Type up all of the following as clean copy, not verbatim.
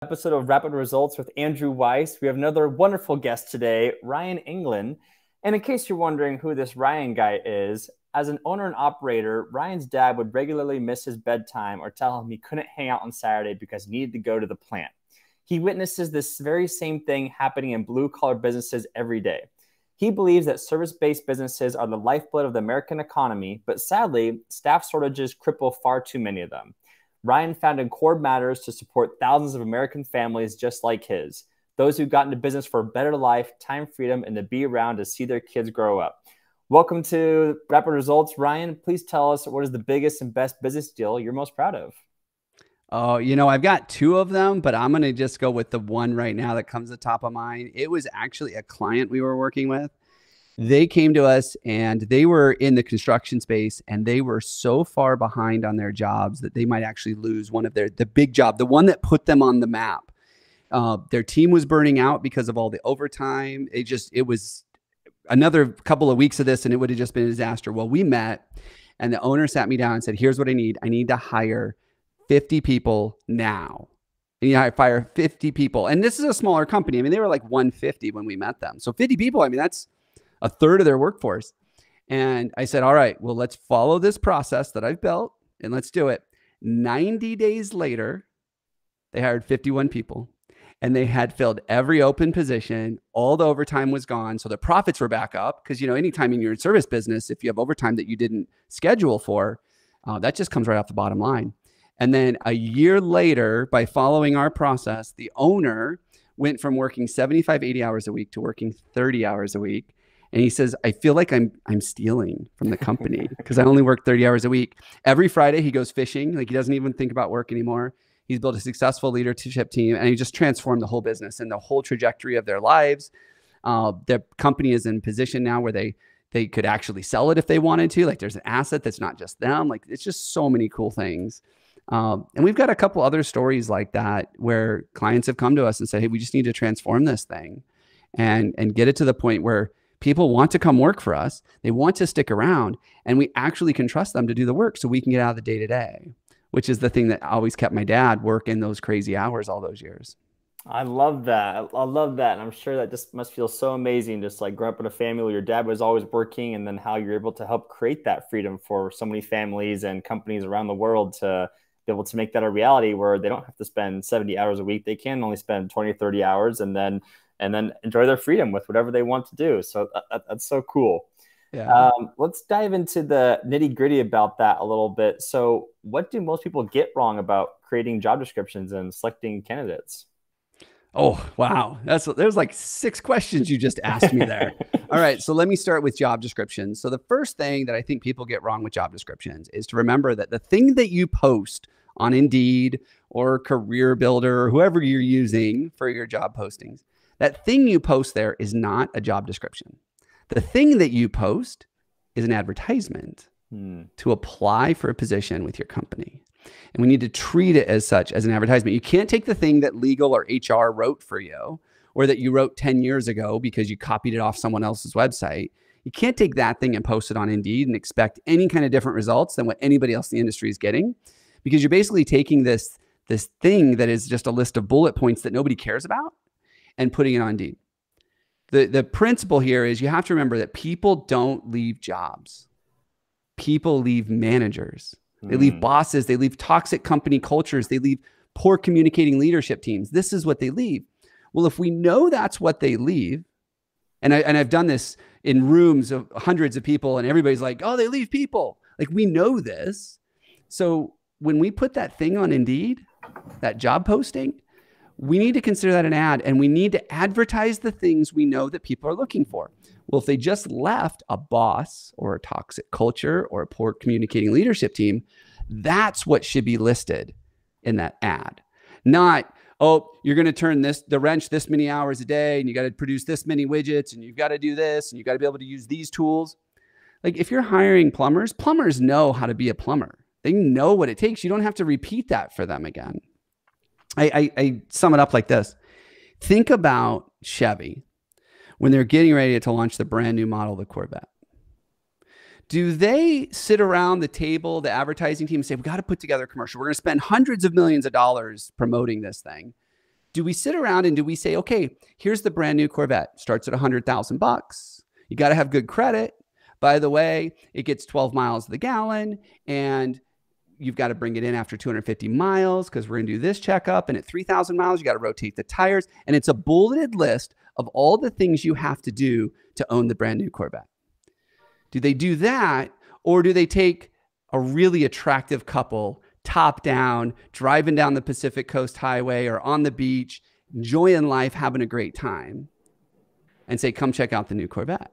Episode of Rapid Results with Andrew Weiss. We have another wonderful guest today, Ryan England. And in case you're wondering who this Ryan guy is, as an owner and operator, Ryan's dad would regularly miss his bedtime or tell him he couldn't hang out on Saturday because he needed to go to the plant. He witnesses this very same thing happening in blue-collar businesses every day. He believes that service-based businesses are the lifeblood of the American economy, but sadly, staff shortages cripple far too many of them. Ryan founded Core Matters to support thousands of American families just like his, those who got into business for a better life, time freedom, and to be around to see their kids grow up. Welcome to Rapid Results. Ryan, please tell us, what is the biggest and best business deal you're most proud of? Oh, I've got two of them, but I'm going to just go with the one right now that comes to the top of mind. It was actually a client we were working with. They came to us and they were in the construction space and they were so far behind on their jobs that they might actually lose one of the big job, the one that put them on the map. Their team was burning out because of all the overtime. It was another couple of weeks of this and it would have just been a disaster. Well, we met and the owner sat me down and said, here's what I need. I need to hire 50 people now. And I fire 50 people. And this is a smaller company. I mean, they were like 150 when we met them. So 50 people, I mean, that's a third of their workforce. And I said, all right, well, let's follow this process that I've built and let's do it. 90 days later, they hired 51 people and they had filled every open position. All the overtime was gone. So the profits were back up because, anytime in your service business, if you have overtime that you didn't schedule for, that just comes right off the bottom line. And then a year later, by following our process, the owner went from working 75, 80 hours a week to working 30 hours a week. And he says, I feel like I'm stealing from the company because I only work 30 hours a week. Every Friday he goes fishing. Like he doesn't even think about work anymore. He's built a successful leadership team and he just transformed the whole business and the whole trajectory of their lives. The company is in position now where they could actually sell it if they wanted to. Like there's an asset that's not just them. Like it's just so many cool things. And we've got a couple other stories like that where clients have come to us and said, hey, we just need to transform this thing and get it to the point where people want to come work for us. They want to stick around and we actually can trust them to do the work so we can get out of the day to day, which is the thing that always kept my dad working those crazy hours all those years. I love that. I love that. And I'm sure that just must feel so amazing, just like growing up in a family where your dad was always working and then how you're able to help create that freedom for so many families and companies around the world to be able to make that a reality where they don't have to spend 70 hours a week. They can only spend 20 or 30 hours and then enjoy their freedom with whatever they want to do. So that's so cool. Yeah. Let's dive into the nitty gritty about that a little bit. So what do most people get wrong about creating job descriptions and selecting candidates? Oh, wow. There's like 6 questions you just asked me there. All right. So let me start with job descriptions. So the first thing that I think people get wrong with job descriptions is to remember that the thing that you post on Indeed or Career Builder or whoever you're using for your job postings, that thing you post there is not a job description. The thing that you post is an advertisement to apply for a position with your company. And we need to treat it as such, as an advertisement. You can't take the thing that legal or HR wrote for you or that you wrote 10 years ago because you copied it off someone else's website. You can't take that thing and post it on Indeed and expect any kind of different results than what anybody else in the industry is getting, because you're basically taking this thing that is just a list of bullet points that nobody cares about and putting it on Indeed. The principle here is you have to remember that people don't leave jobs. People leave managers. They leave bosses. They leave toxic company cultures. They leave poor communicating leadership teams. This is what they leave. Well, if we know that's what they leave, and I've done this in rooms of hundreds of people and everybody's like, oh, they leave people. Like we know this. So when we put that thing on Indeed, that job posting, we need to consider that an ad and we need to advertise the things we know that people are looking for. Well, if they just left a boss or a toxic culture or a poor communicating leadership team, that's what should be listed in that ad. Not, oh, you're going to turn the wrench this many hours a day and you got to produce this many widgets and you've got to do this and you got to be able to use these tools. Like if you're hiring plumbers know how to be a plumber. They know what it takes. You don't have to repeat that for them again. I sum it up like this. Think about Chevy when they're getting ready to launch the brand new model, the Corvette. Do they sit around the table, the advertising team, and say, we got to put together a commercial. We're going to spend hundreds of millions of dollars promoting this thing. do we sit around and do we say, okay, here's the brand new Corvette, starts at $100,000. You got to have good credit. By the way, it gets 12 miles to the gallon, and you've got to bring it in after 250 miles because we're going to do this checkup. And at 3,000 miles, you got to rotate the tires. And it's a bulleted list of all the things you have to do to own the brand new Corvette. Do they do that, or do they take a really attractive couple, top down, driving down the Pacific Coast Highway or on the beach, enjoying life, having a great time, and say, come check out the new Corvette?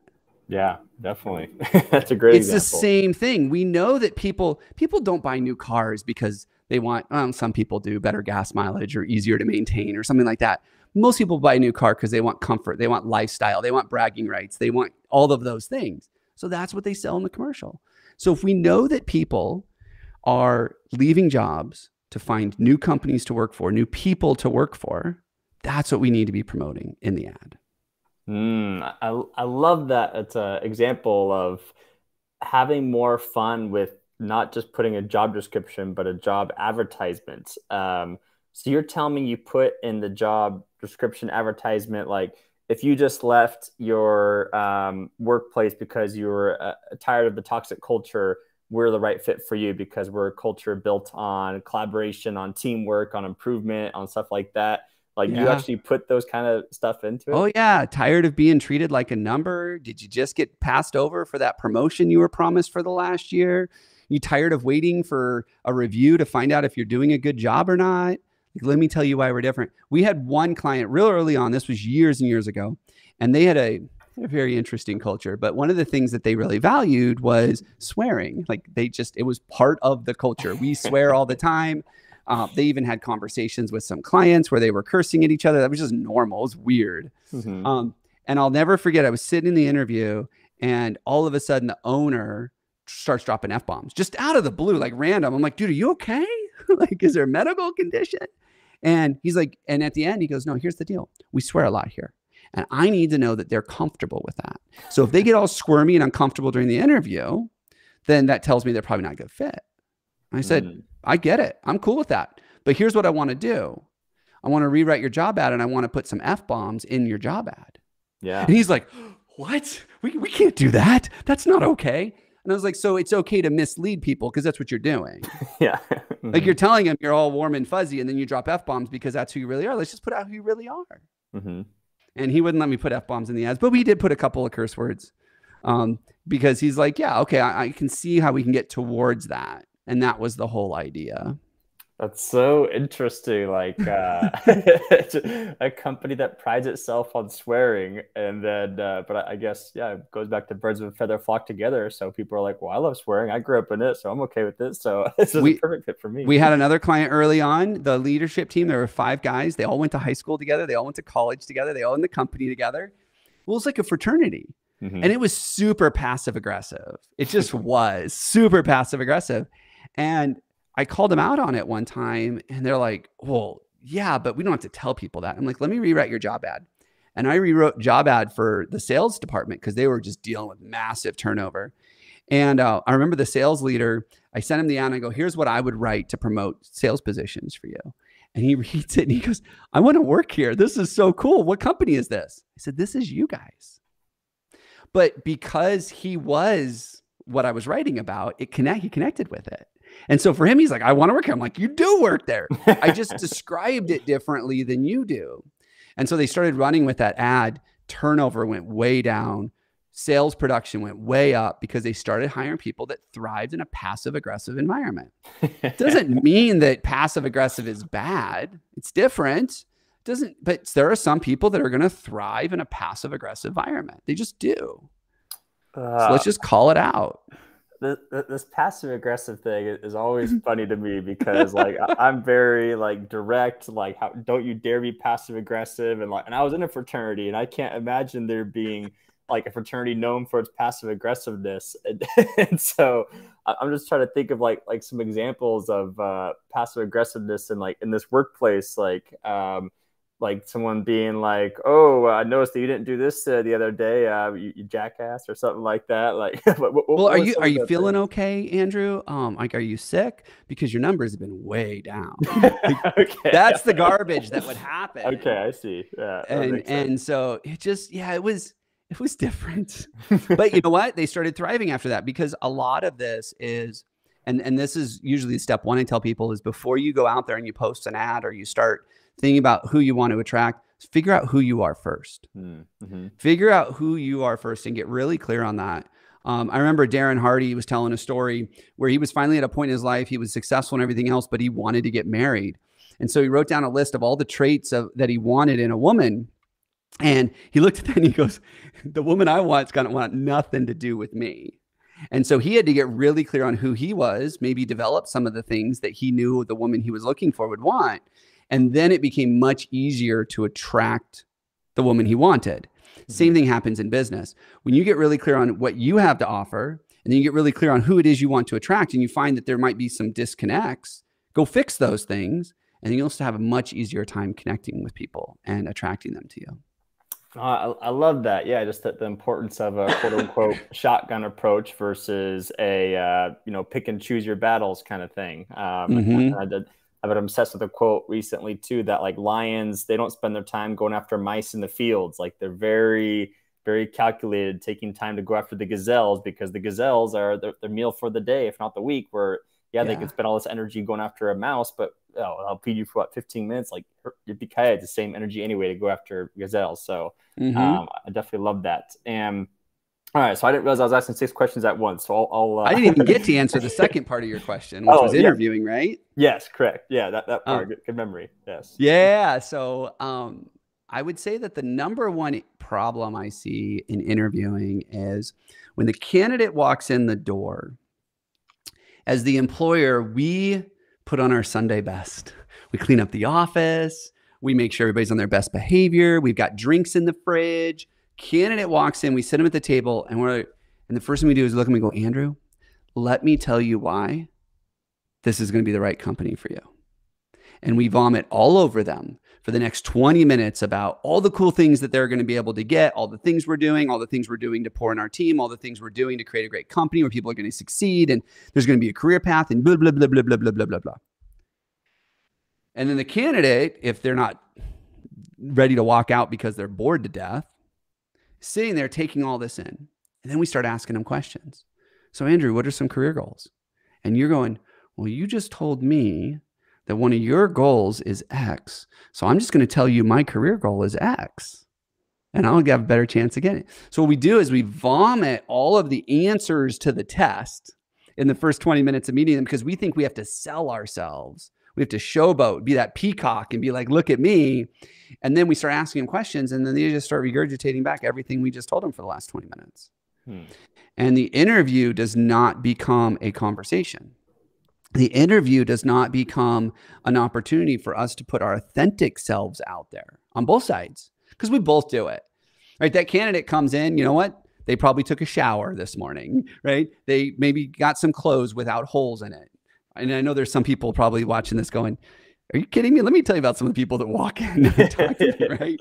Yeah, definitely. That's a great example. It's the same thing. We know that people don't buy new cars because they want, some people do, better gas mileage or easier to maintain or something like that. Most people buy a new car because they want comfort, they want lifestyle, they want bragging rights, they want all of those things. So that's what they sell in the commercial. So if we know that people are leaving jobs to find new companies to work for, new people to work for, that's what we need to be promoting in the ad. I love that. It's an example of having more fun with not just putting a job description, but a job advertisement. So you're telling me you put in the job description advertisement, like if you just left your workplace because you were tired of the toxic culture, we're the right fit for you because we're a culture built on collaboration, on teamwork, on improvement, on stuff like that. Like you actually put those kind of stuff into it? Oh yeah. Tired of being treated like a number? Did you just get passed over for that promotion you were promised for the last year? You tired of waiting for a review to find out if you're doing a good job or not? Like, let me tell you why we're different. We had one client real early on, this was years and years ago, and they had a very interesting culture. But one of the things that they really valued was swearing. Like it was part of the culture. We swear all the time. They even had conversations with some clients where they were cursing at each other. That was just normal. It was weird. And I'll never forget, I was sitting in the interview and all of a sudden the owner starts dropping F-bombs just out of the blue, like random. I'm like, dude, are you okay? Like, is there a medical condition? And he's like, and at the end he goes, no, here's the deal. We swear a lot here. And I need to know that they're comfortable with that. So if they get all squirmy and uncomfortable during the interview, then that tells me they're probably not a good fit. And I said, I get it. I'm cool with that. But here's what I want to do. I want to rewrite your job ad and I want to put some F-bombs in your job ad. Yeah. And he's like, what? We can't do that. That's not okay. And I was like, so it's okay to mislead people because that's what you're doing. Yeah. Like you're telling them you're all warm and fuzzy and then you drop F-bombs because that's who you really are. Let's just put out who you really are. And he wouldn't let me put F-bombs in the ads, but we did put a couple of curse words because he's like, yeah, okay, I can see how we can get towards that. And that was the whole idea. That's so interesting. Like a company that prides itself on swearing, and then, but I guess, yeah, it goes back to birds of a feather flock together. So people are like, well, I love swearing. I grew up in it, so I'm okay with it. So this is a perfect fit for me. We had another client early on, the leadership team. There were 5 guys. They all went to high school together. They all went to college together. They all owned the company together. Well, it's like a fraternity. And it was super passive aggressive. It just was super passive aggressive. And I called them out on it one time and they're like, well, yeah, but we don't have to tell people that. I'm like, let me rewrite your job ad. And I rewrote job ad for the sales department because they were just dealing with massive turnover. And I remember the sales leader, I sent him the ad and I go, here's what I would write to promote sales positions for you. And he reads it and he goes, I want to work here. This is so cool. What company is this? I said, this is you guys. But because he was what I was writing about, he connected with it. And so for him, he's like, I want to work here. I'm like, you do work there. I just described it differently than you do. And so they started running with that ad. Turnover went way down. Sales production went way up because they started hiring people that thrived in a passive aggressive environment. It doesn't mean that passive aggressive is bad. It's different. But there are some people that are going to thrive in a passive aggressive environment. They just do. So let's just call it out. This passive aggressive thing is always funny to me because like I'm very like direct, like don't you dare be passive aggressive, and I was in a fraternity and I can't imagine there being like a fraternity known for its passive aggressiveness, and so I'm just trying to think of like some examples of passive aggressiveness in this workplace, like like someone being like, "Oh, I noticed that you didn't do this the other day, you jackass," or something like that. Like, Well, what was some are of you the feeling things? okay, Andrew? Like, are you sick? Because your numbers have been way down. Like, Okay. that's the garbage that would happen. Okay, I see. Yeah, that And makes sense. so it just, yeah, it was different. But you know what? They started thriving after that, because a lot of this is, and this is usually step one I tell people, is before you go out there and you post an ad or you start thinking about who you want to attract, figure out who you are first. Mm-hmm. Figure out who you are first and get really clear on that. I remember Darren Hardy was telling a story where he was finally at a point in his life, he was successful and everything else, but he wanted to get married. And so he wrote down a list of all the traits that he wanted in a woman. And he looked at that and he goes, the woman I want is going to want nothing to do with me. And so he had to get really clear on who he was, maybe develop some of the things that he knew the woman he was looking for would want. And then it became much easier to attract the woman he wanted. Same thing happens in business. When you get really clear on what you have to offer, and then you get really clear on who it is you want to attract, and you find that there might be some disconnects, go fix those things. And then you'll also have a much easier time connecting with people and attracting them to you. I love that. Yeah, just the importance of a quote unquote shotgun approach versus a pick and choose your battles kind of thing. I've been obsessed with a quote recently too, that like lions, they don't spend their time going after mice in the fields. Like they're very, very calculated, taking time to go after the gazelles, because the gazelles are their meal for the day, if not the week. Where they can spend all this energy going after a mouse, but I'll feed you for what, 15 minutes. Like you'd be kind of the same energy anyway to go after gazelles. So I definitely love that. And all right, so I didn't realize I was asking 6 questions at once. So I'll I didn't even get to answer the second part of your question, which was interviewing, right? Yes, correct. Yeah, that part. Good memory. Yes. Yeah. So I would say that the number one problem I see in interviewing is when the candidate walks in the door. As the employer, we put on our Sunday best. We clean up the office. We make sure everybody's on their best behavior. We've got drinks in the fridge. Candidate walks in, we sit him at the table, and the first thing we do is look at him and go, Andrew, let me tell you why this is going to be the right company for you. And we vomit all over them for the next 20 minutes about all the cool things that they're going to be able to get, all the things we're doing, all the things we're doing to pour in our team, all the things we're doing to create a great company where people are going to succeed, and there's going to be a career path, and blah, blah, blah, blah, blah, blah, blah, blah, blah. And then the candidate, if they're not ready to walk out because they're bored to death, sitting there taking all this in. And then we start asking them questions. So Andrew, what are some career goals? And you're going, well, you just told me that one of your goals is X. So I'm just going to tell you my career goal is X. And I'll have a better chance of getting it. So what we do is we vomit all of the answers to the test in the first 20 minutes of meeting them, because we think we have to sell ourselves. We have to showboat, be that peacock and be like, look at me. And then we start asking them questions, and then they just start regurgitating back everything we just told them for the last 20 minutes. And the interview does not become a conversation. The interview does not become an opportunity for us to put our authentic selves out there on both sides, because we both do it, right? That candidate comes in, you know what? They probably took a shower this morning, right? They maybe got some clothes without holes in it. And I know there's some people probably watching this going, are you kidding me? Let me tell you about some of the people that walk in and talk to me, right?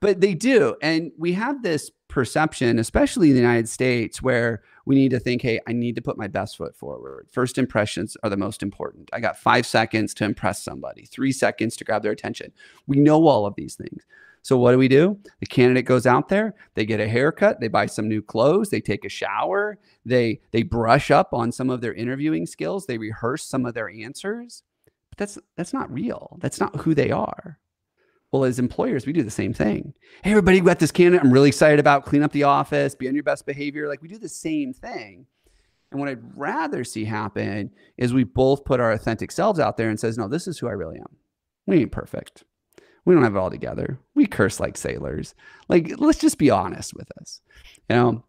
But they do. And we have this perception, especially in the United States, where we need to think, hey, I need to put my best foot forward. First impressions are the most important. I got 5 seconds to impress somebody, 3 seconds to grab their attention. We know all of these things. So what do? The candidate goes out there, they get a haircut, they buy some new clothes, they take a shower, they brush up on some of their interviewing skills, they rehearse some of their answers. But that's not real. That's not who they are. Well, as employers, we do the same thing. Hey, everybody, we got this candidate I'm really excited about. Clean up the office, be on your best behavior. Like, we do the same thing. And what I'd rather see happen is we both put our authentic selves out there and says, no, this is who I really am. We ain't perfect. We don't have it all together. We curse like sailors. Like, let's just be honest with us, you know?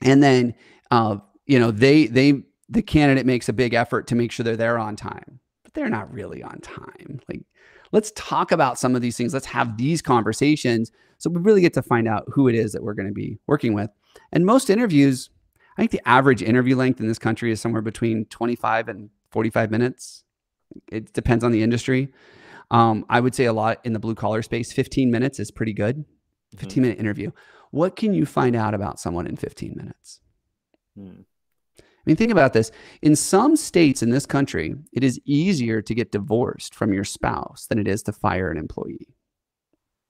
And then, the candidate makes a big effort to make sure they're there on time, but they're not really on time. Like, let's talk about some of these things. Let's have these conversations so we really get to find out who it is that we're going to be working with. And most interviews, I think the average interview length in this country is somewhere between 25 and 45 minutes. It depends on the industry. I would say a lot in the blue collar space, 15 minutes is pretty good. 15-minute interview. What can you find out about someone in 15 minutes? I mean, think about this. In some states in this country, it is easier to get divorced from your spouse than it is to fire an employee.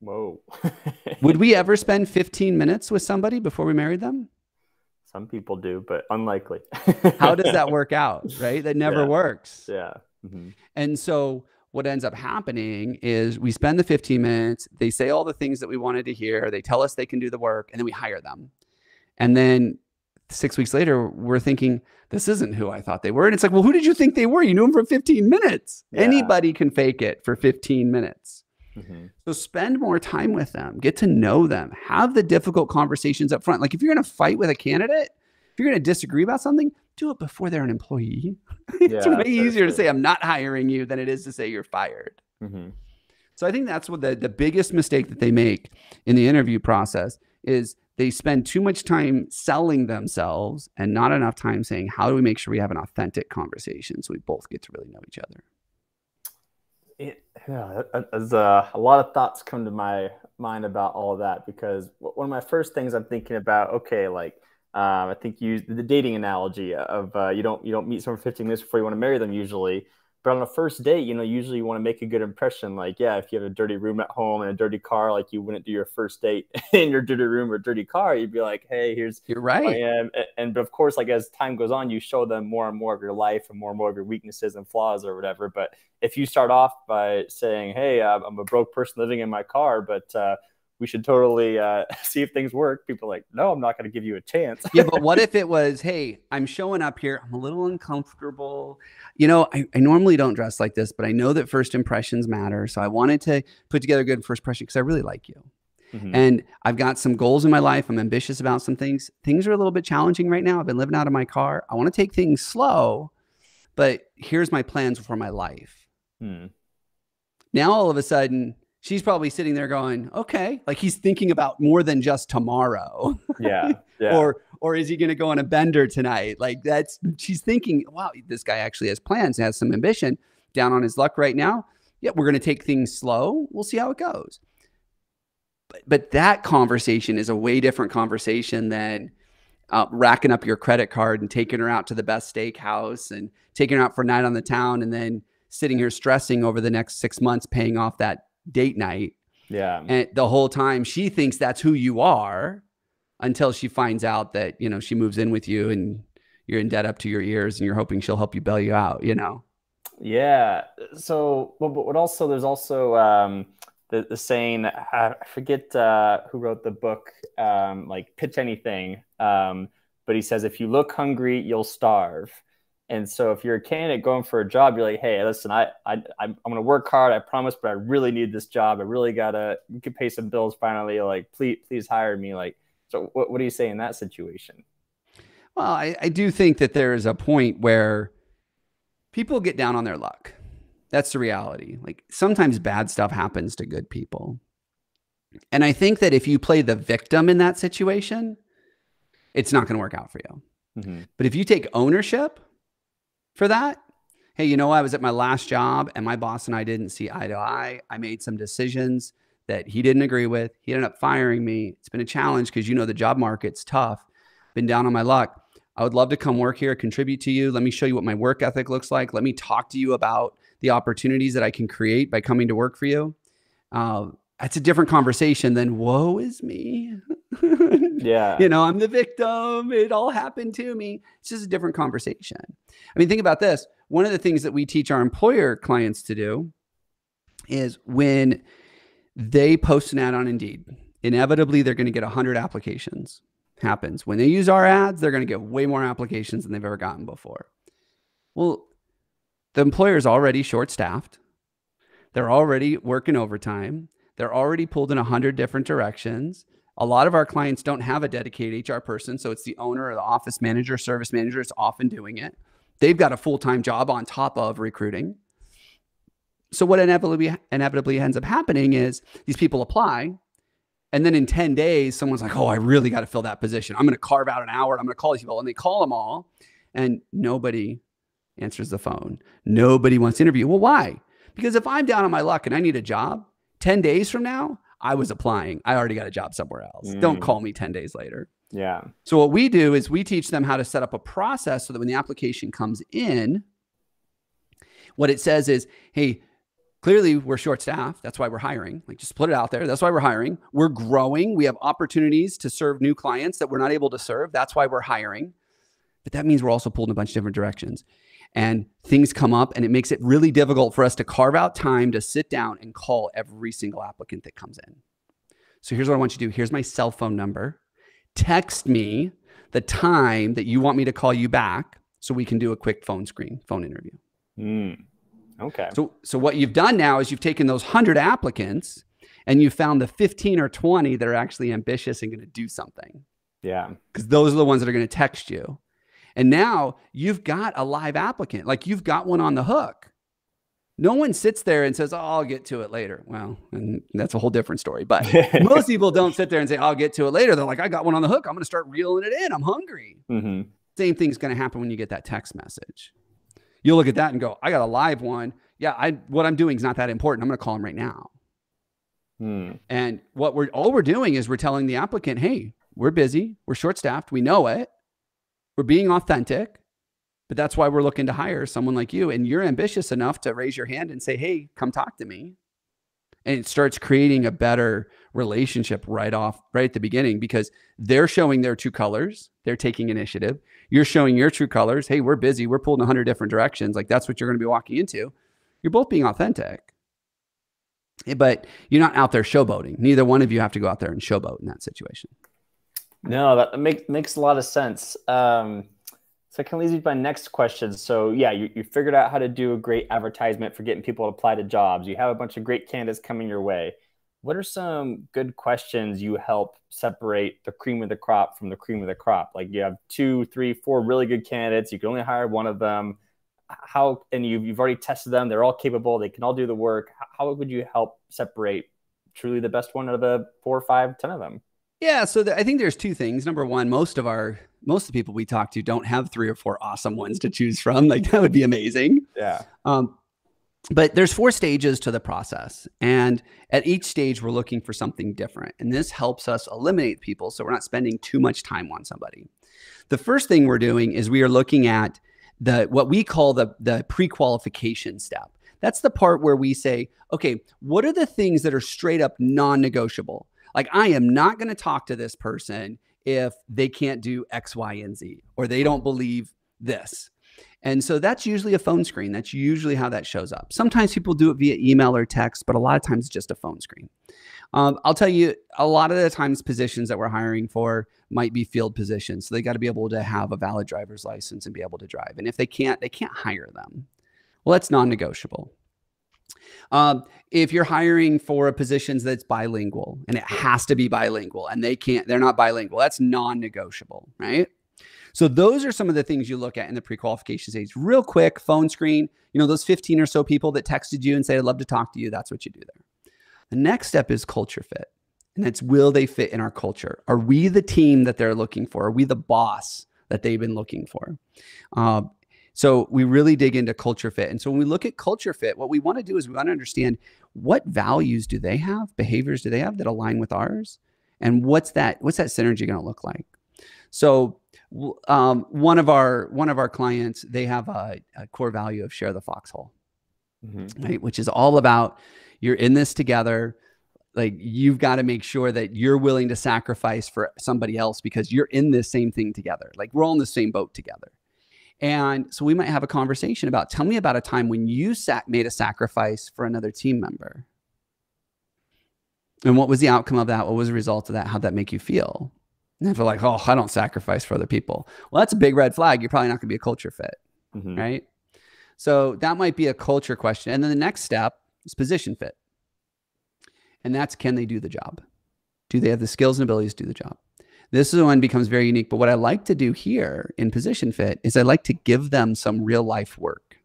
Whoa. Would we ever spend 15 minutes with somebody before we married them? Some people do, but unlikely. How does that work out, right? That never works. Yeah. And so what ends up happening is we spend the 15 minutes, they say all the things that we wanted to hear, they tell us they can do the work, and then we hire them. And then 6 weeks later, we're thinking, this isn't who I thought they were. And it's like, well, who did you think they were? You knew them for 15 minutes. Yeah. Anybody can fake it for 15 minutes. So spend more time with them, get to know them, have the difficult conversations up front. Like if you're going to fight with a candidate, if you're going to disagree about something, do it before they're an employee. It's way easier to say, I'm not hiring you than it is to say you're fired. So I think that's what the biggest mistake that they make in the interview process is they spend too much time selling themselves and not enough time saying, how do we make sure we have an authentic conversation so we both get to really know each other? There's a lot of thoughts come to my mind about all of that, because one of my first things I'm thinking about, okay, like I think you use the dating analogy of you don't meet someone for 15 minutes before you want to marry them usually. But on a first date, usually you want to make a good impression. Like, yeah, if you have a dirty room at home and a dirty car, like you wouldn't do your first date in your dirty room or dirty car. You'd be like, hey, you're right. I am. But of course, like as time goes on, you show them more and more of your life and more of your weaknesses and flaws or whatever. But if you start off by saying, hey, I'm a broke person living in my car, but we should totally see if things work. People are like, no, I'm not going to give you a chance. Yeah, but what if it was, hey, I'm showing up here, I'm a little uncomfortable. I normally don't dress like this, but I know that first impressions matter. So I wanted to put together a good first impression because I really like you. And I've got some goals in my life. I'm ambitious about some things. Things are a little bit challenging right now. I've been living out of my car. I want to take things slow, but here's my plans for my life. Now, all of a sudden, she's probably sitting there going, okay, like he's thinking about more than just tomorrow. Yeah. Or is he going to go on a bender tonight? Like she's thinking, wow, this guy actually has plans, has some ambition, down on his luck right now. Yeah, we're going to take things slow. We'll see how it goes. But that conversation is a way different conversation than racking up your credit card and taking her out to the best steakhouse and taking her out for a night on the town and then sitting here stressing over the next 6 months paying off that date night. Yeah. And the whole time she thinks that's who you are until she finds out that, she moves in with you and you're in debt up to your ears and you're hoping she'll help you bail you out, Yeah. So, but also there's also the saying, I forget who wrote the book, like Pitch Anything. But he says, if you look hungry, you'll starve. And so if you're a candidate going for a job, you're like, hey, listen, I'm going to work hard, I promise, but I really need this job. I really you can pay some bills finally. Like, please hire me. Like, so what do you say in that situation? Well, I do think that there is a point where people get down on their luck. That's the reality. Like sometimes bad stuff happens to good people. And I think that if you play the victim in that situation, it's not going to work out for you. But if you take ownership for that, hey, I was at my last job and my boss and I didn't see eye to eye. I made some decisions that he didn't agree with. He ended up firing me. It's been a challenge because the job market's tough. Been down on my luck. I would love to come work here, contribute to you. Let me show you what my work ethic looks like. Let me talk to you about the opportunities that I can create by coming to work for you. That's a different conversation than woe is me. Yeah. I'm the victim. It all happened to me. It's just a different conversation. I mean, think about this. One of the things that we teach our employer clients to do is when they post an ad on Indeed, inevitably they're going to get 100 applications. Happens. When they use our ads, they're going to get way more applications than they've ever gotten before. Well, the employer is already short-staffed. They're already working overtime. They're already pulled in 100 different directions. A lot of our clients don't have a dedicated HR person, so it's the owner or the office manager, service manager is often doing it. They've got a full-time job on top of recruiting. So what inevitably ends up happening is these people apply, and then in 10 days, someone's like, oh, I really got to fill that position. I'm going to carve out an hour. I'm going to call these people. And they call them all, and nobody answers the phone. Nobody wants to interview. Well, why? Because if I'm down on my luck and I need a job, 10 days from now, I was applying. I already got a job somewhere else. Don't call me 10 days later. Yeah. So what we do is we teach them how to set up a process so that when the application comes in, what it says is, hey, clearly we're short-staffed. That's why we're hiring. Like, just put it out there. That's why we're hiring. We're growing. We have opportunities to serve new clients that we're not able to serve. That's why we're hiring. But that means we're also pulled in a bunch of different directions. And things come up, and it makes it really difficult for us to carve out time to sit down and call every single applicant that comes in. So here's what I want you to do. Here's my cell phone number. Text me the time that you want me to call you back so we can do a quick phone interview. Okay. So what you've done now is you've taken those 100 applicants and you found the 15 or 20 that are actually ambitious and going to do something. Yeah. Because those are the ones that are going to text you. And now you've got a live applicant, like you've got one on the hook. No one sits there and says, oh, I'll get to it later. Well, and that's a whole different story. But most people don't sit there and say, I'll get to it later. They're like, I got one on the hook. I'm going to start reeling it in. I'm hungry. Same thing's going to happen when you get that text message. You'll look at that and go, I got a live one. Yeah, what I'm doing is not that important. I'm going to call him right now. And all we're doing is we're telling the applicant, hey, we're busy. We're short-staffed. We know it. We're being authentic, but that's why we're looking to hire someone like you. And you're ambitious enough to raise your hand and say, hey, come talk to me. And it starts creating a better relationship right at the beginning, because they're showing their true colors. They're taking initiative. You're showing your true colors. Hey, we're busy. We're pulling 100 different directions. Like, that's what you're going to be walking into. You're both being authentic, but you're not out there showboating. Neither one of you have to go out there and showboat in that situation. No, that makes a lot of sense. So it kind of leads me to my next question. So yeah, you figured out how to do a great advertisement for getting people to apply to jobs. You have a bunch of great candidates coming your way. What are some good questions you help separate the cream of the crop from the cream of the crop? Like, you have 2, 3, 4 really good candidates. You can only hire one of them. And you've already tested them. They're all capable. They can all do the work. How would you help separate truly the best one out of the 4, 5, 10 of them? Yeah. So I think there's two things. Number one, most of the people we talk to don't have 3 or 4 awesome ones to choose from. Like, that would be amazing. Yeah. But there's 4 stages to the process. And at each stage, we're looking for something different. And this helps us eliminate people, so we're not spending too much time on somebody. The first thing we're doing is we are looking at what we call the pre-qualification step. That's the part where we say, okay, what are the things that are straight up non-negotiable? Like, I am not going to talk to this person if they can't do X, Y, and Z, or they don't believe this. And so that's usually a phone screen. That's usually how that shows up. Sometimes people do it via email or text, but a lot of times it's just a phone screen. I'll tell you, a lot of the times positions that we're hiring for might be field positions. So they got to be able to have a valid driver's license and be able to drive. And if they can't hire them. Well, that's non-negotiable. If you're hiring for positions that's bilingual, and it has to be bilingual, and they're not bilingual, that's non-negotiable, right? So those are some of the things you look at in the pre-qualification stage. Real quick, phone screen, those 15 or so people that texted you and said, I'd love to talk to you. That's what you do there. The next step is culture fit. And that's, will they fit in our culture? Are we the team that they're looking for? Are we the boss that they've been looking for? So we really dig into culture fit. And so when we look at culture fit, what we want to do is we want to understand, what values do they have? Behaviors do they have that align with ours? And what's that synergy going to look like? So one of our clients, they have a core value of share the foxhole, right? Which is all about, you're in this together. Like, you've got to make sure that you're willing to sacrifice for somebody else because you're in this same thing together. Like, we're all in the same boat together. And so we might have a conversation about, tell me about a time when you made a sacrifice for another team member. And what was the outcome of that? What was the result of that? How'd that make you feel? And if they're like, oh, I don't sacrifice for other people. Well, that's a big red flag. You're probably not going to be a culture fit, right? So that might be a culture question. And then the next step is position fit. And that's, can they do the job? Do they have the skills and abilities to do the job? This is one becomes very unique. But what I like to do here in position fit is I like to give them some real life work.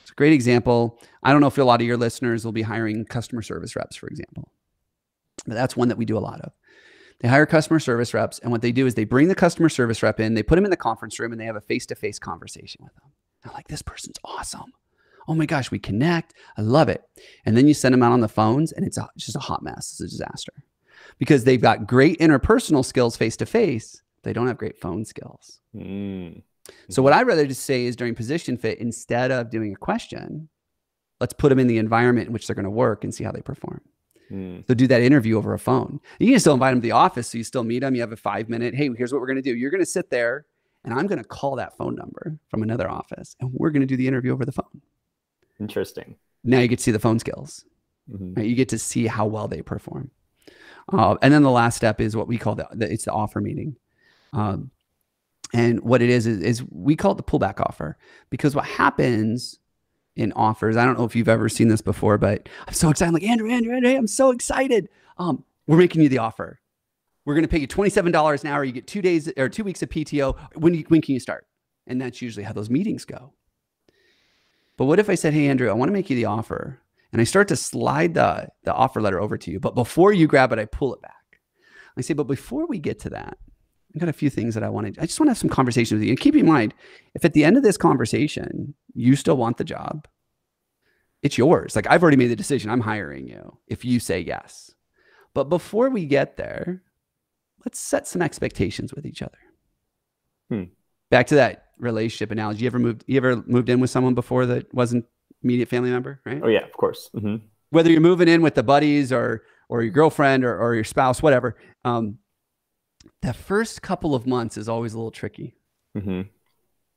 It's a great example. I don't know if a lot of your listeners will be hiring customer service reps, for example. But that's one that we do a lot of. They hire customer service reps, and what they do is they bring the customer service rep in, they put them in the conference room, and they have a face-to-face conversation with them. They're like, this person's awesome. Oh my gosh, we connect. I love it. And then you send them out on the phones and it's just a hot mess. It's a disaster because they've got great interpersonal skills face-to-face. They don't have great phone skills. So what I'd rather just say is during position fit, instead of doing a question, let's put them in the environment in which they're going to work and see how they perform. So do that interview over a phone. You can still invite them to the office. So you still meet them. You have a 5-minute, hey, here's what we're going to do. You're going to sit there and I'm going to call that phone number from another office and we're going to do the interview over the phone. Interesting. Now you get to see the phone skills. Right? You get to see how well they perform. And then the last step is what we call it's the offer meeting. And what it is we call it the pullback offer, because what happens in offers, I don't know if you've ever seen this before, but I'm so excited. I'm like, Andrew, I'm so excited. We're making you the offer. We're going to pay you $27 an hour. You get 2 days or 2 weeks of PTO. When can you start? And that's usually how those meetings go. But what if I said, hey, Andrew, I want to make you the offer. And I start to slide the offer letter over to you. But before you grab it, I pull it back. I say, but before we get to that, I've got a few things that I just want to have some conversations with you. And keep in mind, if at the end of this conversation, you still want the job, it's yours. Like I've already made the decision. I'm hiring you if you say yes. But before we get there, let's set some expectations with each other. Back to that relationship analogy. You ever moved in with someone before that wasn't immediate family member, right? Oh yeah, of course. Whether you're moving in with the buddies or your girlfriend or your spouse, whatever. The first couple of months is always a little tricky. You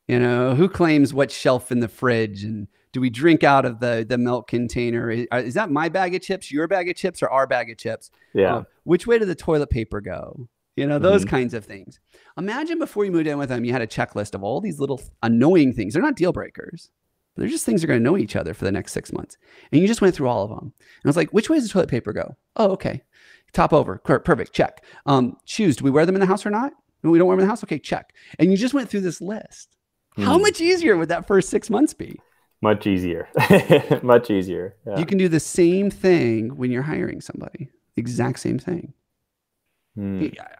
know, who claims what shelf in the fridge, and do we drink out of the milk container? Is that my bag of chips, your bag of chips, or our bag of chips? Yeah. Which way did the toilet paper go? You know, those kinds of things. Imagine before you moved in with them, you had a checklist of all these little annoying things. They're not deal breakers, but they're just things that are going to annoy each other for the next 6 months. And you just went through all of them. And I was like, which way does the toilet paper go? Oh, okay. Top over. Perfect. Check. Shoes. Do we wear them in the house or not? No, we don't wear them in the house. Okay. Check. And you just went through this list. How much easier would that first 6 months be? Much easier. Much easier. Yeah. You can do the same thing when you're hiring somebody. Exact same thing.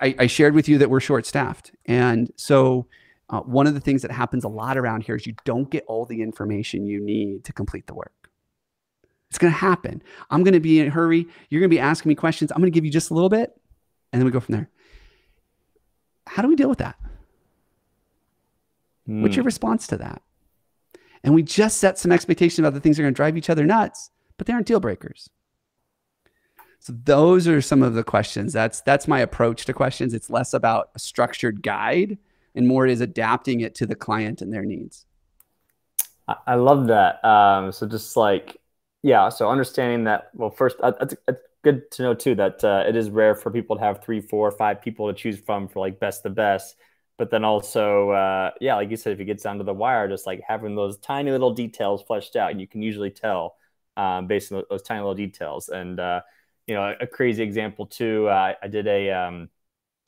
I shared with you that we're short-staffed. And so one of the things that happens a lot around here is you don't get all the information you need to complete the work. It's going to happen. I'm going to be in a hurry. You're going to be asking me questions. I'm going to give you just a little bit, and then we go from there. How do we deal with that? What's your response to that? And we just set some expectations about the things that are going to drive each other nuts, but they aren't deal breakers. So those are some of the questions. That's my approach to questions. It's less about a structured guide and more it is adapting it to the client and their needs. I love that. So just like, yeah, so understanding that, well, first, it's good to know too, that it is rare for people to have 3, 4, 5 people to choose from for like best the best. But then also, yeah, like you said, if it gets down to the wire, just like having those tiny little details fleshed out, and you can usually tell based on those tiny little details. And, you know, a crazy example too, I did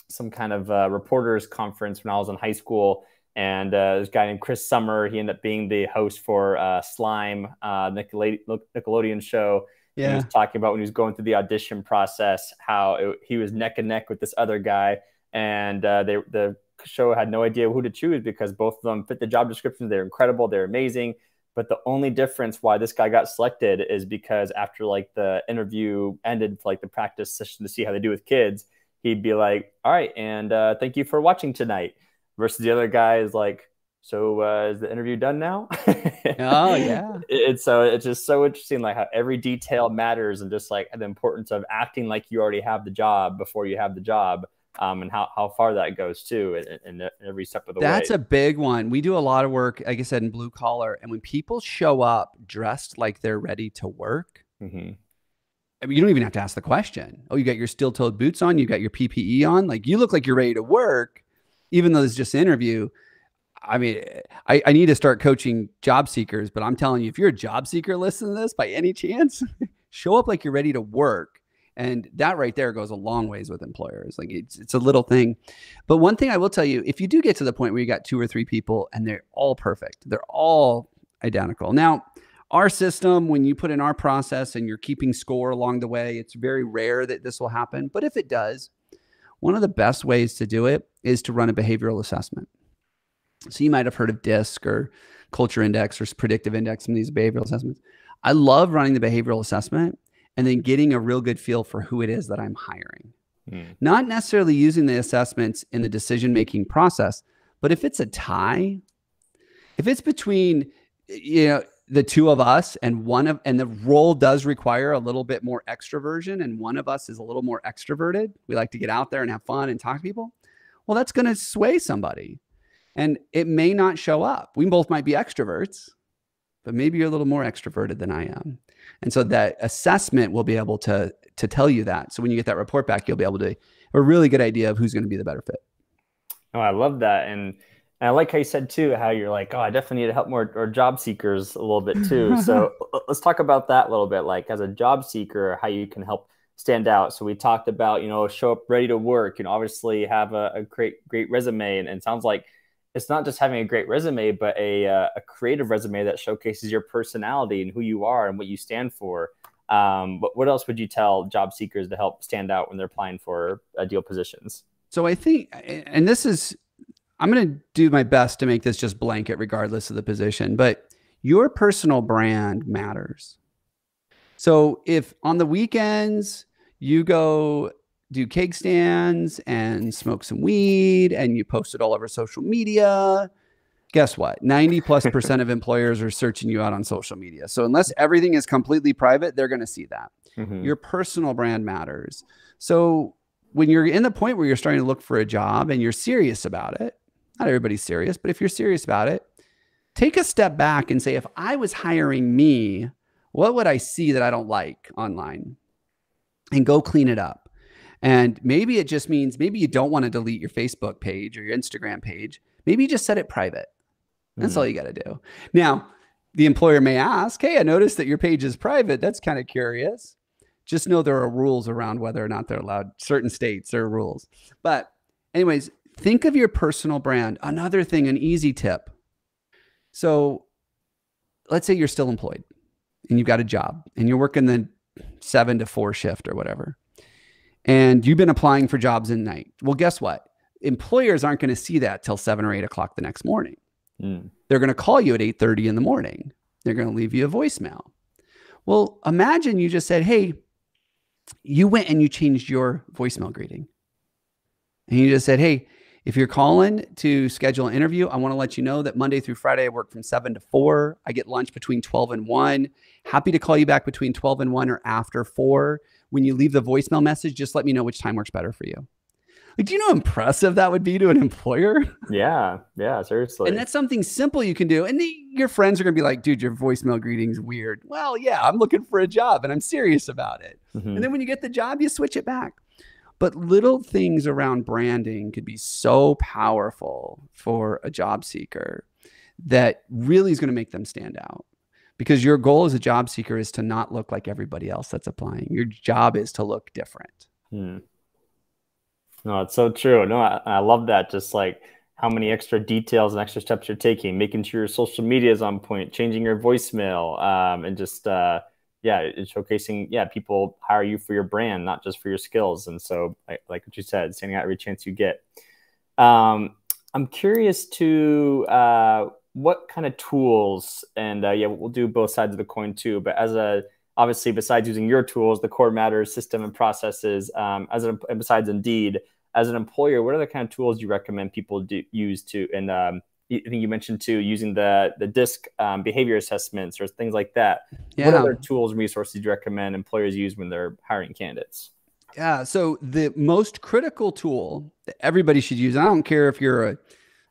some kind of reporters conference when I was in high school. And this guy named Chris Summer, he ended up being the host for Slime, Nickelodeon show. Yeah. He was talking about when he was going through the audition process, how he was neck and neck with this other guy. And the show had no idea who to choose because both of them fit the job descriptions. They're incredible. They're amazing. But the only difference why this guy got selected is because after like the interview ended for like the practice session to see how they do with kids, he'd be like, all right, and thank you for watching tonight. Versus the other guy is like, so is the interview done now? Oh, yeah. It's just so interesting, like how every detail matters and just like the importance of acting like you already have the job before you have the job. And how far that goes too in every step of the way. That's a big one. We do a lot of work, like I said, in blue collar. And when people show up dressed like they're ready to work, I mean, you don't even have to ask the question. Oh, you got your steel-toed boots on, you got your PPE on, like you look like you're ready to work, even though it's just an interview. I mean, I need to start coaching job seekers, but I'm telling you, if you're a job seeker listening to this by any chance, show up like you're ready to work. And that right there goes a long ways with employers. Like it's a little thing. But one thing I will tell you, if you do get to the point where you got 2 or 3 people and they're all perfect, they're all identical. Now, our system, when you put in our process and you're keeping score along the way, it's very rare that this will happen. But if it does, one of the best ways to do it is to run a behavioral assessment. So you might have heard of DISC or culture index or predictive index, some of these behavioral assessments. I love running the behavioral assessment and then getting a real good feel for who it is that I'm hiring. Not necessarily using the assessments in the decision-making process, but if it's a tie, if it's between, the two of us and the role does require a little bit more extroversion and one of us is a little more extroverted, we like to get out there and have fun and talk to people, well, that's going to sway somebody and it may not show up. We both might be extroverts, but maybe you're a little more extroverted than I am. And so that assessment will be able to tell you that. So when you get that report back, you'll be able to have a really good idea of who's going to be the better fit. Oh, I love that. And I like how you said too, how you're like, oh, I definitely need to help more job seekers a little bit too. So let's talk about that a little bit, like as a job seeker, how you can help stand out. So we talked about, show up ready to work, obviously have a great resume. And it sounds like it's not just having a great resume, but a creative resume that showcases your personality and who you are and what you stand for. But what else would you tell job seekers to help stand out when they're applying for ideal positions? So I think, and I'm going to do my best to make this just blanket regardless of the position, but your personal brand matters. So if on the weekends you go do cake stands and smoke some weed and you post it all over social media, guess what? 90+% of employers are searching you out on social media. So unless everything is completely private, they're going to see that. Your personal brand matters. So when you're in the point where you're starting to look for a job and you're serious about it, not everybody's serious, but if you're serious about it, take a step back and say, if I was hiring me, what would I see that I don't like online? And go clean it up. And maybe it just means maybe you don't want to delete your Facebook page or your Instagram page. Maybe you just set it private. That's all you got to do. Now, the employer may ask, hey, I noticed that your page is private. That's kind of curious. Just know there are rules around whether or not they're allowed. Certain states, there are rules. But anyways, think of your personal brand. Another thing, an easy tip. So let's say you're still employed and you've got a job and you're working the 7 to 4 shift or whatever. And you've been applying for jobs in the night. Well, guess what? Employers aren't going to see that till 7 or 8 o'clock the next morning. They're going to call you at 8:30 in the morning. They're going to leave you a voicemail. Well, imagine you just said, hey, you went and you changed your voicemail greeting. And you just said, hey, if you're calling to schedule an interview, I want to let you know that Monday through Friday, I work from 7 to 4. I get lunch between 12 and 1. Happy to call you back between 12 and 1 or after 4. When you leave the voicemail message, just let me know which time works better for you. Like, do you know how impressive that would be to an employer? Yeah, seriously. And that's something simple you can do. And your friends are going to be like, dude, your voicemail greeting's weird. Well, yeah, I'm looking for a job and I'm serious about it. And then when you get the job, you switch it back. But little things around branding could be so powerful for a job seeker that really is going to make them stand out. Because your goal as a job seeker is to not look like everybody else that's applying. Your job is to look different. No, it's so true. No, I love that. Just like how many extra details and extra steps you're taking, making sure your social media is on point, changing your voicemail, and just, it's showcasing, people hire you for your brand, not just for your skills. And so like what you said, standing out every chance you get. I'm curious to what kind of tools, and we'll do both sides of the coin too, but obviously, besides using your tools, the Core Matters system and processes, and besides Indeed, as an employer, what are the kind of tools you recommend people use to? And I think you mentioned too, using the DISC behavior assessments or things like that. Yeah. What other tools and resources do you recommend employers use when they're hiring candidates? Yeah. So the most critical tool that everybody should use, I don't care if you're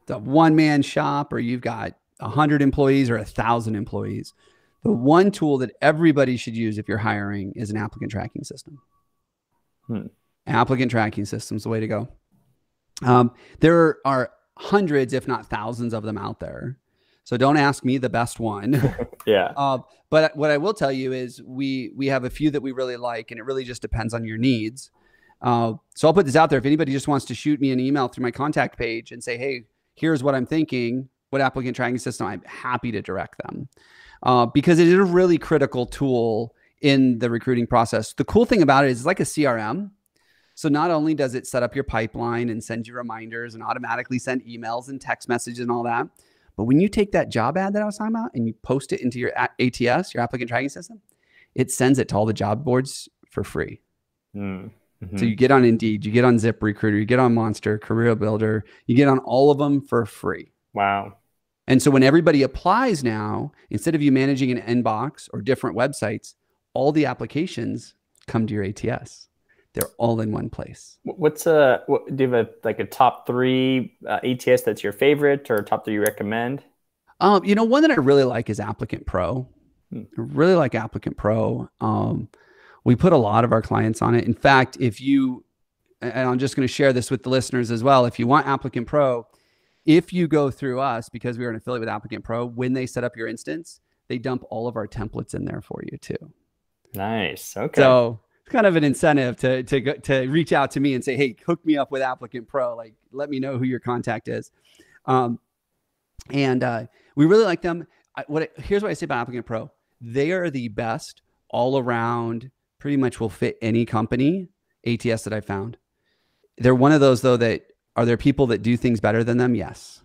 the one-man shop or you've got 100 employees or 1,000 employees. The one tool that everybody should use if you're hiring is an applicant tracking system. Applicant tracking system is the way to go. There are hundreds, if not thousands of them out there. So don't ask me the best one. But what I will tell you is we have a few that we really like, and it really just depends on your needs. So I'll put this out there. If anybody just wants to shoot me an email through my contact page and say, hey, here's what I'm thinking, what applicant tracking system, I'm happy to direct them. Because it is a really critical tool in the recruiting process. The cool thing about it is it's like a CRM. So not only does it set up your pipeline and send you reminders and automatically send emails and text messages and all that, But when you take that job ad that I was talking about and you post it into your ATS, your applicant tracking system, it sends it to all the job boards for free. Mm-hmm. So you get on Indeed, you get on ZipRecruiter, you get on Monster, Career Builder, you get on all of them for free. Wow. And so when everybody applies now, instead of you managing an inbox or different websites, all the applications come to your ATS. They're all in one place. Do you have a top 3 ATS that's your favorite, or top 3 you recommend? One that I really like is Applicant Pro. I really like Applicant Pro. We put a lot of our clients on it. In fact, and I'm just going to share this with the listeners as well. If you want Applicant Pro, if you go through us, because we are an affiliate with Applicant Pro, when they set up your instance, they dump all of our templates in there for you too. Nice. Okay. So it's kind of an incentive to reach out to me and say, hey, hook me up with Applicant Pro. Like, let me know who your contact is. And we really like them. Here's what I say about Applicant Pro. They are the best all around, pretty much will fit any company ATS that I found. They're one of those though that, are there people that do things better than them? Yes.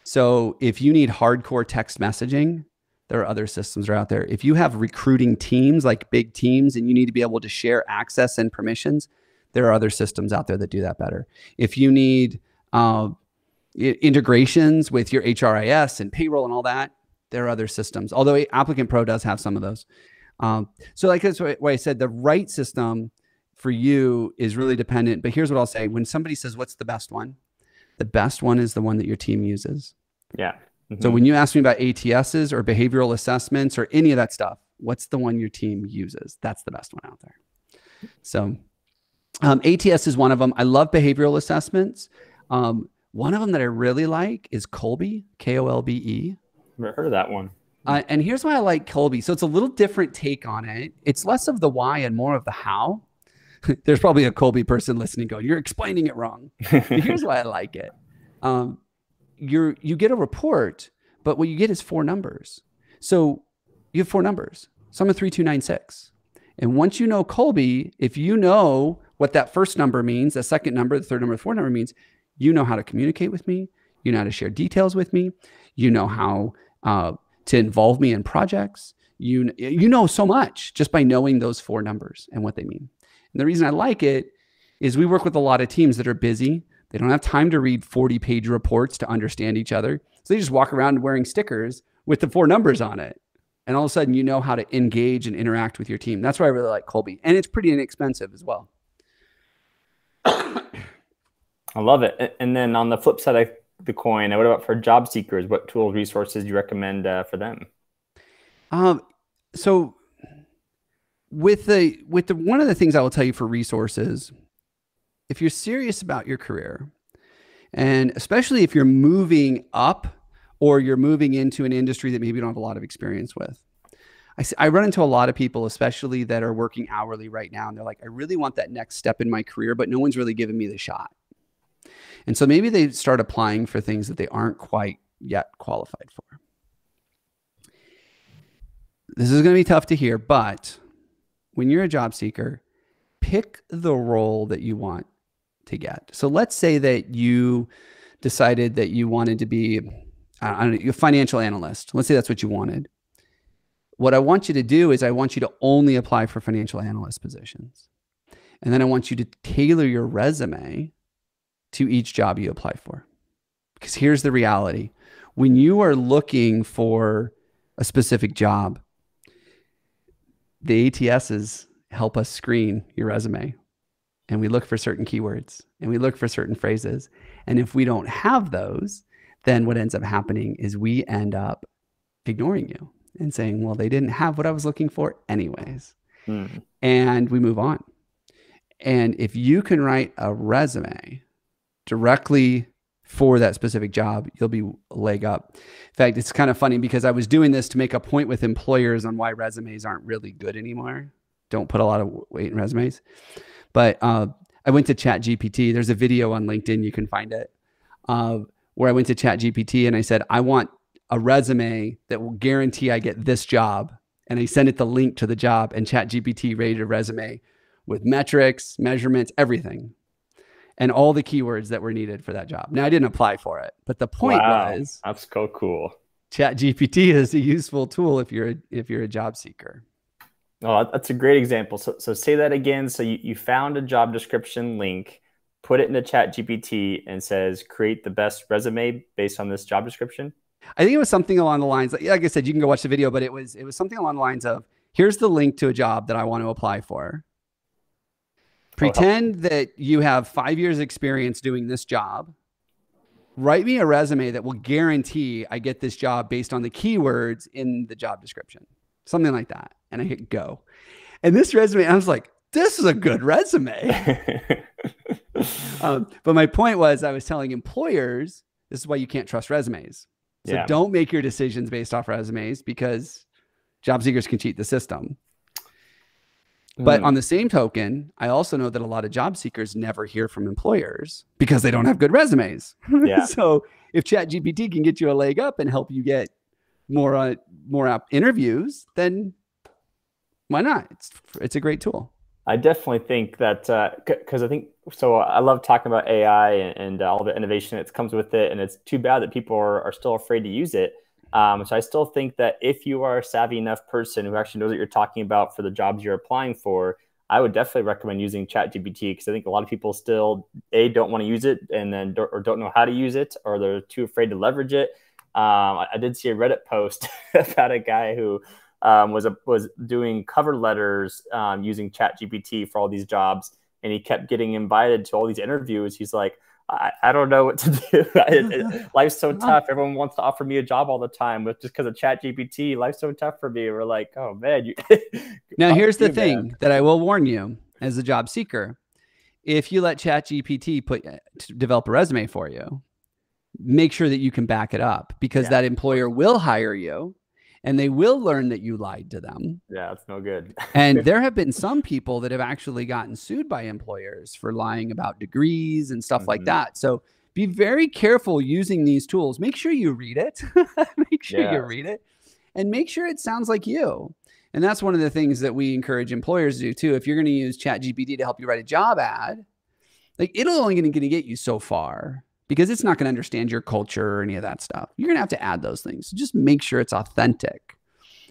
So if you need hardcore text messaging, there are other systems that are out there. If you have recruiting teams, like big teams, and you need to be able to share access and permissions, there are other systems out there that do that better. If you need integrations with your HRIS and payroll and all that, there are other systems. Although Applicant Pro does have some of those. So like that's why I said the right system for you is really dependent. But here's what I'll say. When somebody says, what's the best one? The best one is the one that your team uses. Yeah. Mm-hmm. So when you ask me about ATSs or behavioral assessments or any of that stuff, what's the one your team uses? That's the best one out there. So ATS is one of them. I love behavioral assessments. One of them that I really like is Kolbe, Kolbe. Never heard of that one. And here's why I like Kolbe. So it's a little different take on it. It's less of the why and more of the how. There's probably a Kolbe person listening going, you're explaining it wrong. Here's why I like it. You get a report, but what you get is 4 numbers. So you have 4 numbers. Some are 3296. And once you know Kolbe, if you know what that first number means, the second number, the third number, the fourth number means, you know how to communicate with me. You know how to share details with me. You know how to involve me in projects. You know so much just by knowing those 4 numbers and what they mean. And the reason I like it is we work with a lot of teams that are busy. They don't have time to read 40-page reports to understand each other. So they just walk around wearing stickers with the 4 numbers on it. And all of a sudden, you know how to engage and interact with your team. That's why I really like Kolbe. And it's pretty inexpensive as well. I love it. And then on the flip side of the coin, what about for job seekers? What tools, resources do you recommend for them? So with one of the things I will tell you for resources, if you're serious about your career, and especially if you're moving up or you're moving into an industry that maybe you don't have a lot of experience with, I run into a lot of people, especially that are working hourly right now. And they're like, I really want that next step in my career, but no one's really giving me the shot. And so maybe they start applying for things that they aren't quite yet qualified for. This is going to be tough to hear, but when you're a job seeker, pick the role that you want to get. So let's say that you decided that you wanted to be a financial analyst. Let's say that's what you wanted. What I want you to do is I want you to only apply for financial analyst positions. And then I want you to tailor your resume to each job you apply for. Because here's the reality. When you are looking for a specific job, the ATSs help us screen your resume. And we look for certain keywords and we look for certain phrases. And if we don't have those, then what ends up happening is we end up ignoring you and saying, well, they didn't have what I was looking for anyways. And we move on. And if you can write a resume directly for that specific job, you'll be a leg up. In fact, it's kind of funny because I was doing this to make a point with employers on why resumes aren't really good anymore. Don't put a lot of weight in resumes. But I went to ChatGPT. There's a video on LinkedIn, you can find it, where I went to ChatGPT and I said, I want a resume that will guarantee I get this job. And I sent it the link to the job, and ChatGPT rated a resume with metrics, measurements, everything. and all the keywords that were needed for that job. Now, I didn't apply for it, but the point Wow, was that's so cool. ChatGPT is a useful tool if you're a job seeker. Oh, that's a great example. So say that again. So you found a job description link, put it into ChatGPT, and says create the best resume based on this job description. I think it was something along the lines, like I said, you can go watch the video, but it was something along the lines of, here's the link to a job that I want to apply for. Pretend that you have 5 years experience doing this job. Write me a resume that will guarantee I get this job based on the keywords in the job description. Something like that. And I hit go. And this resume, I was like, this is a good resume. But my point was, I was telling employers, this is why you can't trust resumes. So don't make your decisions based off resumes, because job seekers can cheat the system. But on the same token, I also know that a lot of job seekers never hear from employers because they don't have good resumes. Yeah. So if ChatGPT can get you a leg up and help you get more interviews, then why not? It's a great tool. I definitely think that, because I think, so I love talking about AI and all the innovation that comes with it. And it's too bad that people are still afraid to use it. So I still think that if you are a savvy enough person who actually knows what you're talking about for the jobs you're applying for, I would definitely recommend using ChatGPT, because I think a lot of people still, don't want to use it, and then don't know how to use it, or they're too afraid to leverage it. I did see a Reddit post about a guy who was doing cover letters using ChatGPT for all these jobs, and he kept getting invited to all these interviews. He's like, I don't know what to do. Life's so tough. Everyone wants to offer me a job all the time, but just because of ChatGPT, life's so tough for me. We're like, oh man. Now here's the thing that I will warn you as a job seeker: if you let ChatGPT develop a resume for you, make sure that you can back it up, because that employer will hire you. And they will learn that you lied to them. Yeah, that's no good. And there have been some people that have actually gotten sued by employers for lying about degrees and stuff like that. So be very careful using these tools. Make sure you read it. Make sure you read it. And make sure it sounds like you. And that's one of the things that we encourage employers to do too. If you're going to use ChatGPT to help you write a job ad, like, it'll only going to get you so far, because it's not going to understand your culture or any of that stuff. You're going to have to add those things. So just make sure it's authentic.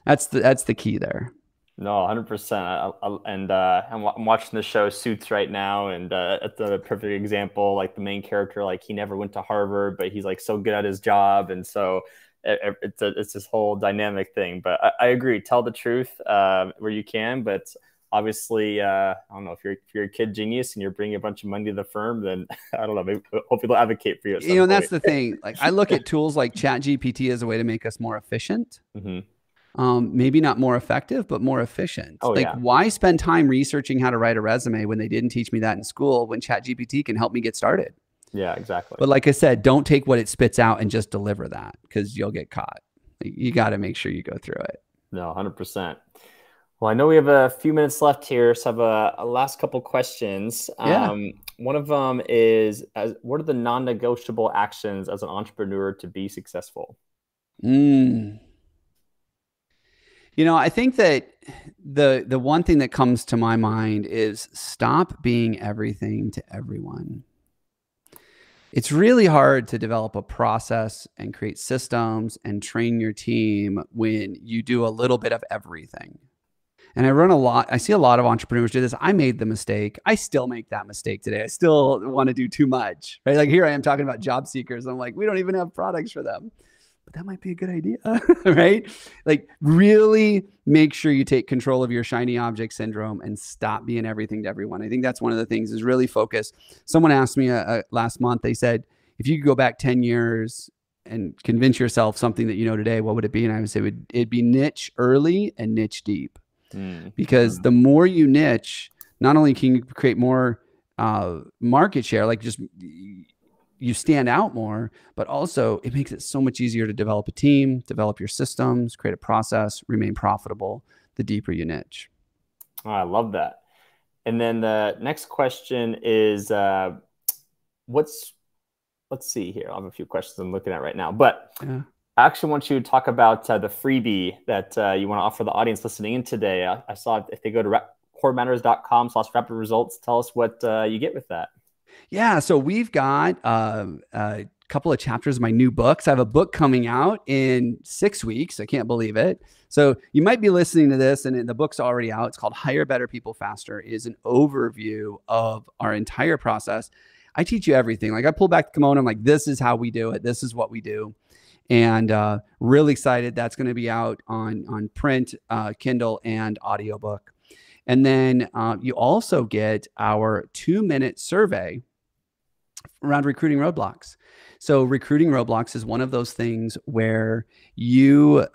That's the key there. No, 100%. And I'm watching the show Suits right now, and it's a perfect example. Like, the main character, like, he never went to Harvard, but he's like so good at his job, and so it's this whole dynamic thing. But I agree. Tell the truth where you can, but obviously, I don't know, if you're a kid genius and you're bringing a bunch of money to the firm, then I don't know, maybe hopefully they'll advocate for you. And that's the thing. Like, I look at tools like ChatGPT as a way to make us more efficient. Maybe not more effective, but more efficient. Why spend time researching how to write a resume when they didn't teach me that in school, when ChatGPT can help me get started? Yeah, exactly. But like I said, don't take what it spits out and just deliver that, because you'll get caught. You got to make sure you go through it. No, 100%. Well, I know we have a few minutes left here, so I have a last couple questions. One of them is, what are the non-negotiable actions as an entrepreneur to be successful? I think that the one thing that comes to my mind is stop being everything to everyone. It's really hard to develop a process and create systems and train your team when you do a little bit of everything. And I see a lot of entrepreneurs do this. I made the mistake. I still make that mistake today. I still want to do too much, right? Like, here I am talking about job seekers. I'm like, we don't even have products for them. But that might be a good idea, right? Like, really make sure you take control of your shiny object syndrome and stop being everything to everyone. I think that's one of the things, is really focus. Someone asked me last month, they said, if you could go back 10 years and convince yourself something that you know today, what would it be? And I would say it'd be niche early and niche deep. Because the more you niche, not only can you create more market share, like, just you stand out more, but also it makes it so much easier to develop a team, develop your systems, create a process, remain profitable the deeper you niche. Oh, I love that. And then the next question is, let's see here. I have a few questions I'm looking at right now, but I actually want you to talk about the freebie that you want to offer the audience listening in today. I saw if they go to corematters.com/rapid results, tell us what you get with that. Yeah, so we've got a couple of chapters of my new books. I have a book coming out in 6 weeks. I can't believe it. So you might be listening to this, and the book's already out. It's called Hire Better People Faster. It is an overview of our entire process. I teach you everything. Like I pull back the kimono. I'm like, this is how we do it. This is what we do. And really excited. That's going to be out on print, Kindle, and audiobook. And then you also get our 2-minute survey around recruiting roadblocks. So recruiting roadblocks is one of those things where you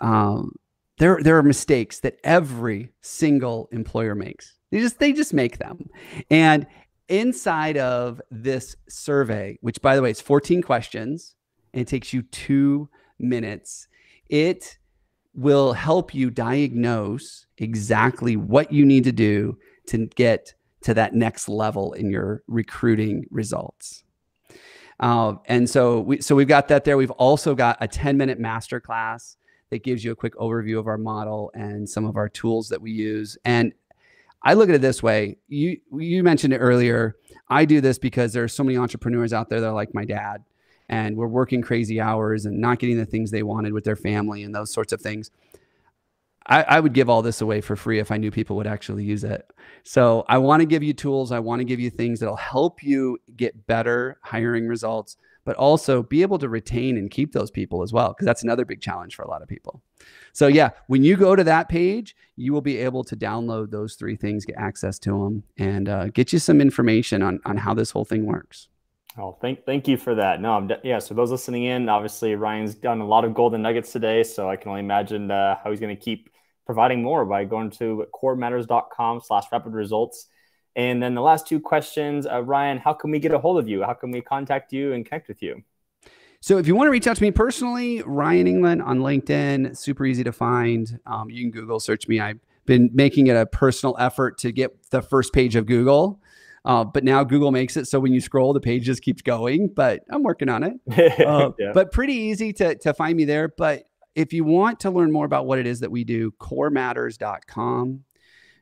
there are mistakes that every single employer makes. They just make them. And inside of this survey, which by the way, it's 14 questions and it takes you 2 minutes, it will help you diagnose exactly what you need to do to get to that next level in your recruiting results. And so we've got that there. We've also got a 10-minute masterclass that gives you a quick overview of our model and some of our tools that we use. And I look at it this way. You mentioned it earlier. I do this because there are so many entrepreneurs out there that are like my dad, and we're working crazy hours and not getting the things they wanted with their family and those sorts of things. I would give all this away for free if I knew people would actually use it. So I want to give you tools. I want to give you things that'll help you get better hiring results, but also be able to retain and keep those people as well, because that's another big challenge for a lot of people. So yeah, when you go to that page, you will be able to download those 3 things, get access to them, and get you some information on how this whole thing works. Oh, thank you for that. No, yeah. So those listening in, obviously Ryan's done a lot of golden nuggets today, so I can only imagine how he's going to keep providing more by going to corematters.com/rapid results. And then the last 2 questions, Ryan, how can we get a hold of you? How can we contact you and connect with you? So if you want to reach out to me personally, Ryan England on LinkedIn, super easy to find. You can Google search me. I've been making it a personal effort to get the first page of Google. But now Google makes it so when you scroll, the page just keeps going, but I'm working on it. Yeah. But pretty easy to find me there. But if you want to learn more about what it is that we do, corematters.com.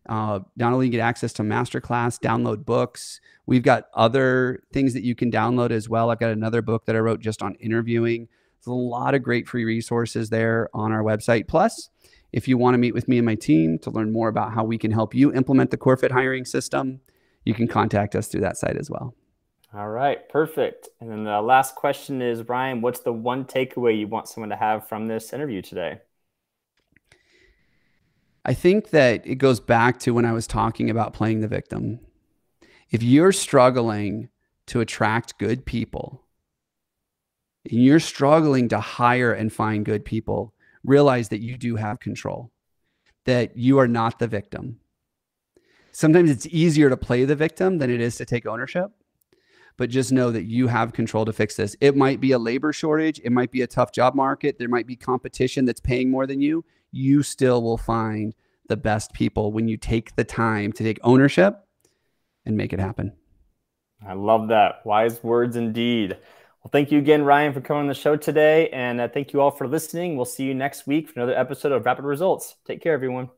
Not only get access to masterclass, download books. We've got other things that you can download as well. I've got another book that I wrote just on interviewing. There's a lot of great free resources there on our website. Plus, if you want to meet with me and my team to learn more about how we can help you implement the CoreFit hiring system, you can contact us through that site as well. All right, perfect. And then the last question is, Ryan, what's the one takeaway you want someone to have from this interview today? I think that it goes back to when I was talking about playing the victim. If you're struggling to attract good people, and you're struggling to hire and find good people, realize that you do have control, that you are not the victim. Sometimes it's easier to play the victim than it is to take ownership, but just know that you have control to fix this. It might be a labor shortage. It might be a tough job market. There might be competition that's paying more than you. You still will find the best people when you take the time to take ownership and make it happen. I love that. Wise words indeed. Well, thank you again, Ryan, for coming on the show today. And thank you all for listening. We'll see you next week for another episode of Rapid Results. Take care, everyone.